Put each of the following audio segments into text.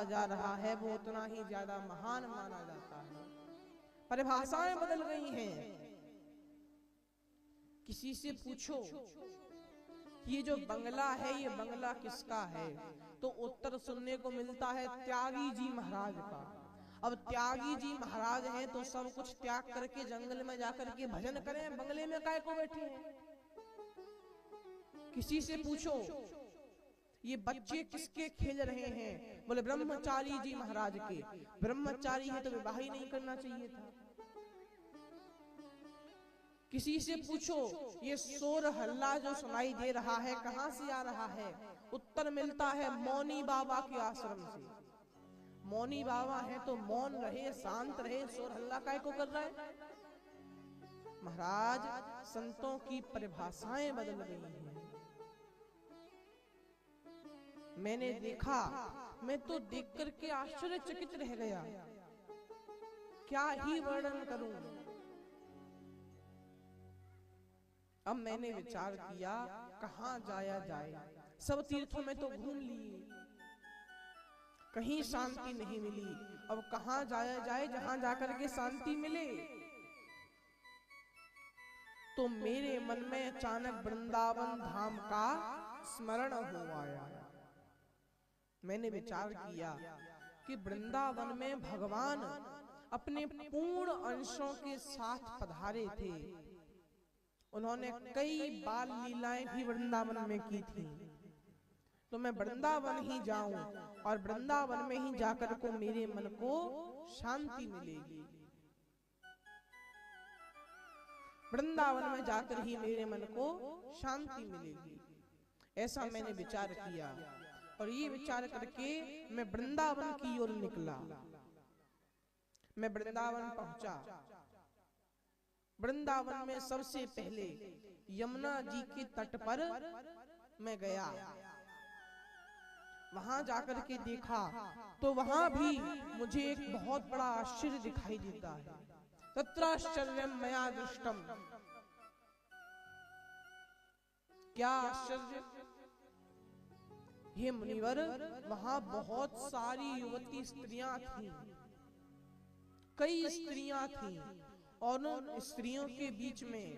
जा रहा है वो उतना ही ज्यादा महान माना जाता है। परिभाषाएं बदल गई हैं। किसी से पूछो ये जो बंगला है ये बंगला किसका है, तो उत्तर सुनने को मिलता है त्यागी जी महाराज का। अब त्यागी जी महाराज हैं तो सब कुछ त्याग करके जंगल में जाकर के भजन करें, बंगले में काय को बैठे हैं। किसी से पूछो ये बच्चे किसके खेल रहे हैं, बोले ब्रह्मचारी जी महाराज के। ब्रह्मचारी है तो विवाह ही नहीं करना चाहिए था। किसी से पूछो ये शोर हल्ला जो सुनाई दे रहा है कहां से आ रहा है, उत्तर मिलता है मौनी बाबा के आश्रम से। मौनी बाबा है तो मौन रहे, शांत रहे, शोर हल्ला काय को कर रहा है। महाराज संतों की परिभाषाएं बदल गई हैं। मैंने देखा, मैं तो देख करके आश्चर्यचकित रह गया, क्या ही वर्णन करूं। अब मैंने विचार किया कहां जाया जाए, सब तीर्थों में तो घूम लिए, कहीं शांति नहीं मिली। अब कहां जाया जाए जहां जाकर के शांति मिले। तो मेरे मन में अचानक वृंदावन धाम का स्मरण हो आया। मैंने विचार किया कि वृंदावन में भगवान अपने पूर्ण अंशों के साथ पधारे थे। उन्होंने कई बाल लीलाएं भी वृंदावन में की थी। तो मैं वृंदावन ही जाऊं और वृंदावन में ही जाकर को मेरे मन को शांति मिलेगी। वृंदावन में जाकर ही मेरे मन को शांति मिलेगी, ऐसा मैंने विचार किया। और ये विचार करके मैं वृंदावन की ओर निकला। मैं वृंदावन पहुंचा। वृंदावन में सबसे पहले यमुना जी के तट पर मैं गया। वहां जाकर के देखा तो वहां भी मुझे एक बहुत बड़ा आश्चर्य दिखाई देता है। तत्राश्चर्यम मया दृष्टम। क्या आश्चर्य, हे मुनिवर, वहां बहुत सारी युवती स्त्रियां थीं, कई स्त्रियां थीं, और उन स्त्रियों के बीच में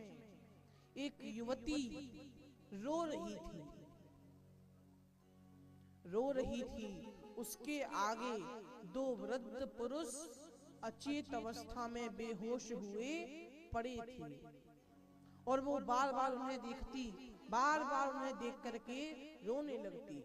एक युवती रो रही थी। रो रही थी, उसके आगे दो वृद्ध पुरुष अचेत अवस्था में बेहोश हुए पड़े थे। और वो बार बार उन्हें देखती, बार बार उन्हें देख करके रोने लगती।